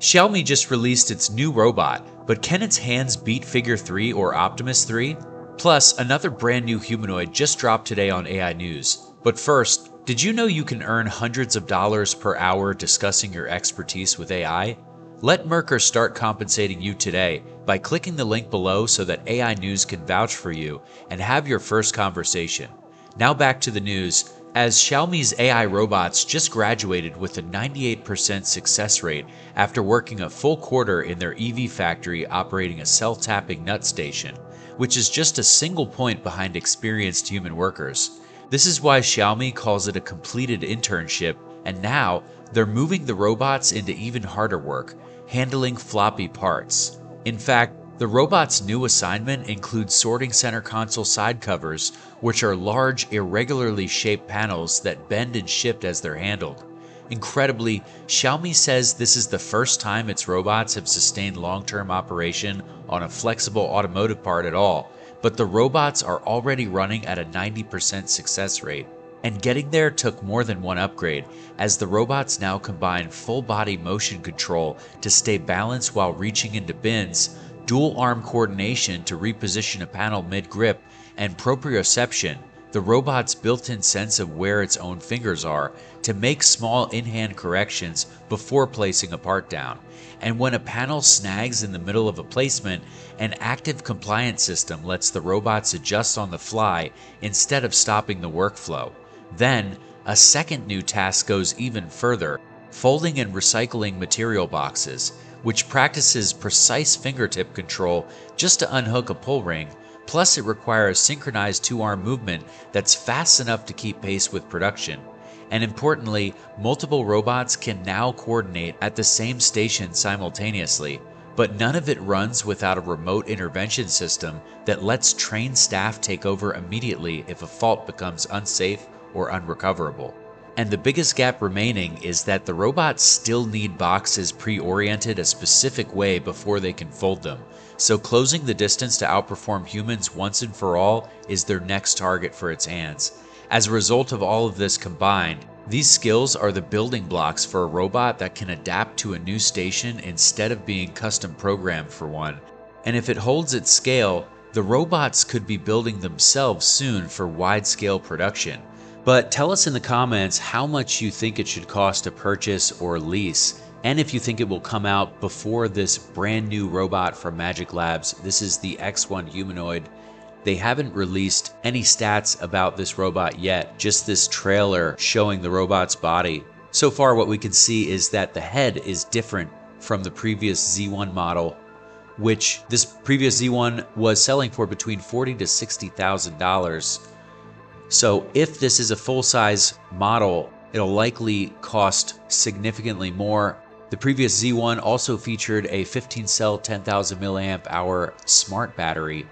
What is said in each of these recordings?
Xiaomi just released its new robot, but can its hands beat Figure 3 or Optimus 3? Plus, another brand new humanoid just dropped today on AI News. But first, did you know you can earn hundreds of dollars per hour discussing your expertise with AI? Let Merker start compensating you today by clicking the link below so that AI News can vouch for you and have your first conversation. Now back to the news. As Xiaomi's AI robots just graduated with a 98% success rate after working a full quarter in their EV factory operating a self-tapping nut station, which is just a single point behind experienced human workers. This is why Xiaomi calls it a completed internship, and now they're moving the robots into even harder work, handling floppy parts. In fact, the robot's new assignment includes sorting center console side covers, which are large, irregularly shaped panels that bend and shift as they're handled. Incredibly, Xiaomi says this is the first time its robots have sustained long-term operation on a flexible automotive part at all, but the robots are already running at a 90% success rate. And getting there took more than one upgrade, as the robots now combine full-body motion control to stay balanced while reaching into bins, dual arm coordination to reposition a panel mid-grip, and proprioception, the robot's built-in sense of where its own fingers are, to make small in-hand corrections before placing a part down. And when a panel snags in the middle of a placement, an active compliance system lets the robots adjust on the fly instead of stopping the workflow. Then, a second new task goes even further, folding and recycling material boxes, which practices precise fingertip control just to unhook a pull ring. Plus, it requires synchronized two-arm movement that's fast enough to keep pace with production. And importantly, multiple robots can now coordinate at the same station simultaneously, but none of it runs without a remote intervention system that lets trained staff take over immediately if a fault becomes unsafe or unrecoverable. And the biggest gap remaining is that the robots still need boxes pre-oriented a specific way before they can fold them. So closing the distance to outperform humans once and for all is their next target for its hands. As a result of all of this combined, these skills are the building blocks for a robot that can adapt to a new station instead of being custom programmed for one. And if it holds its scale, the robots could be building themselves soon for wide-scale production. But tell us in the comments how much you think it should cost to purchase or lease, and if you think it will come out before this brand new robot from MagicLab. This is the X1 humanoid. They haven't released any stats about this robot yet, just this trailer showing the robot's body. So far what we can see is that the head is different from the previous Z1 model, which this previous Z1 was selling for between $40,000 to $60,000. So if this is a full-size model, it'll likely cost significantly more. The previous Z1 also featured a 15-cell 10,000 milliamp hour smart battery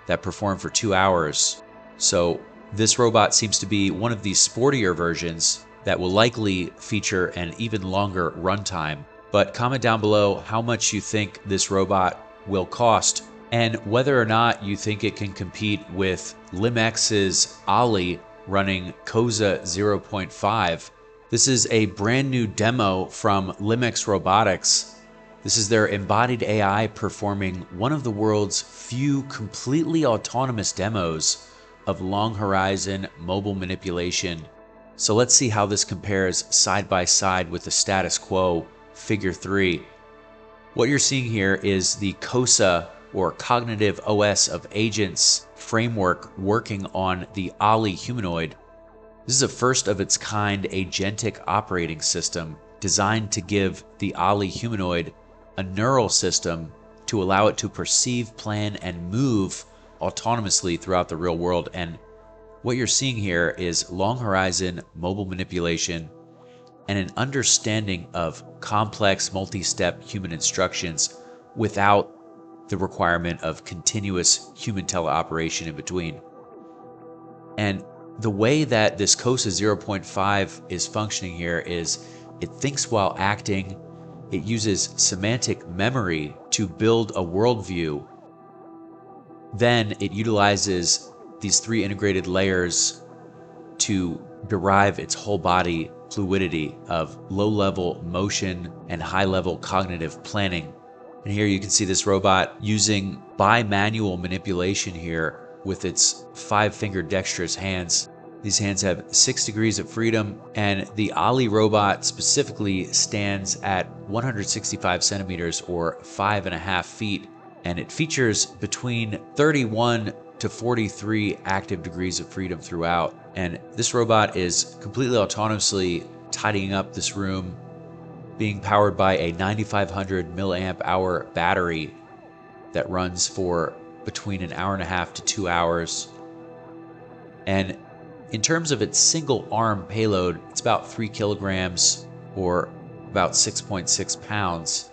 that performed for 2 hours. So this robot seems to be one of these sportier versions that will likely feature an even longer runtime. But comment down below how much you think this robot will cost, and whether or not you think it can compete with LimX's Ollie running COSA 0.5. This is a brand new demo from LimX Robotics. This is their embodied AI performing one of the world's few completely autonomous demos of long horizon mobile manipulation. So let's see how this compares side by side with the status quo Figure 3. What you're seeing here is the COSA, or Cognitive OS of Agents framework, working on the Ollie humanoid. This is a first of its kind agentic operating system designed to give the Ollie humanoid a neural system to allow it to perceive, plan, and move autonomously throughout the real world. And what you're seeing here is long horizon mobile manipulation and an understanding of complex multi-step human instructions without the requirement of continuous human teleoperation in between. And the way that this COSA 0.5 is functioning here is it thinks while acting, it uses semantic memory to build a worldview. Then it utilizes these 3 integrated layers to derive its whole body fluidity of low-level motion and high-level cognitive planning. And here you can see this robot using bimanual manipulation here with its 5-finger dexterous hands. These hands have 6 degrees of freedom, and the Ali robot specifically stands at 165 centimeters or 5.5 feet, and it features between 31 to 43 active degrees of freedom throughout. And this robot is completely autonomously tidying up this room, being powered by a 9,500 milliamp hour battery that runs for between an hour and a half to 2 hours. And in terms of its single arm payload, it's about 3 kilograms or about 6.6 pounds.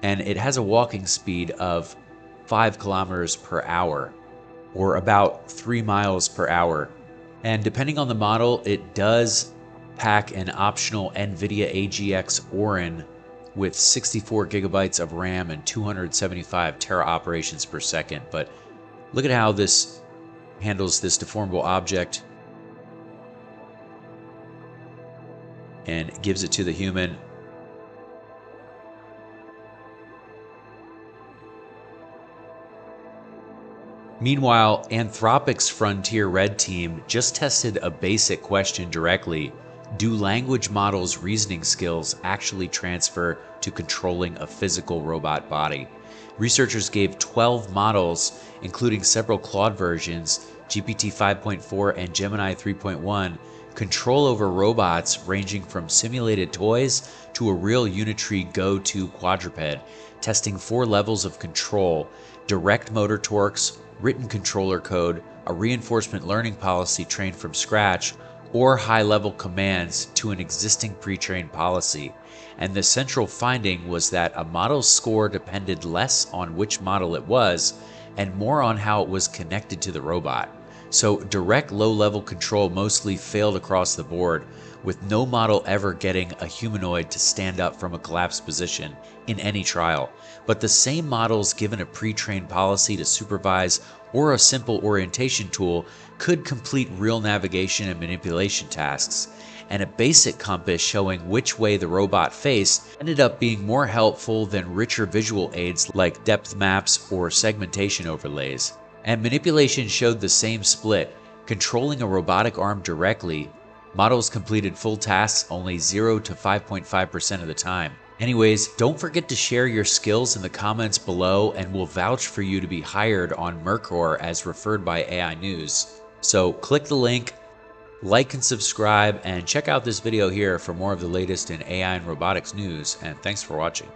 And it has a walking speed of 5 kilometers per hour or about 3 miles per hour. And depending on the model, it does pack an optional NVIDIA AGX Orin with 64 gigabytes of RAM and 275 tera operations per second. But look at how this handles this deformable object and gives it to the human. Meanwhile, Anthropic's Frontier Red team just tested a basic question directly. Do language models' reasoning skills actually transfer to controlling a physical robot body? Researchers gave 12 models, including several Claude versions, GPT 5.4 and Gemini 3.1, control over robots ranging from simulated toys to a real Unitree Go 2 quadruped, testing 4 levels of control: direct motor torques, written controller code, a reinforcement learning policy trained from scratch, or high-level commands to an existing pre-trained policy. And the central finding was that a model's score depended less on which model it was and more on how it was connected to the robot. So direct low-level control mostly failed across the board, with no model ever getting a humanoid to stand up from a collapsed position in any trial. But the same models given a pre-trained policy to supervise or a simple orientation tool could complete real navigation and manipulation tasks. And a basic compass showing which way the robot faced ended up being more helpful than richer visual aids like depth maps or segmentation overlays. And manipulation showed the same split. Controlling a robotic arm directly, models completed full tasks only 0 to 5.5% of the time. Anyways, don't forget to share your skills in the comments below, and we'll vouch for you to be hired on Mercor as referred by AI News. So click the link, like and subscribe, and check out this video here for more of the latest in AI and robotics news, and thanks for watching.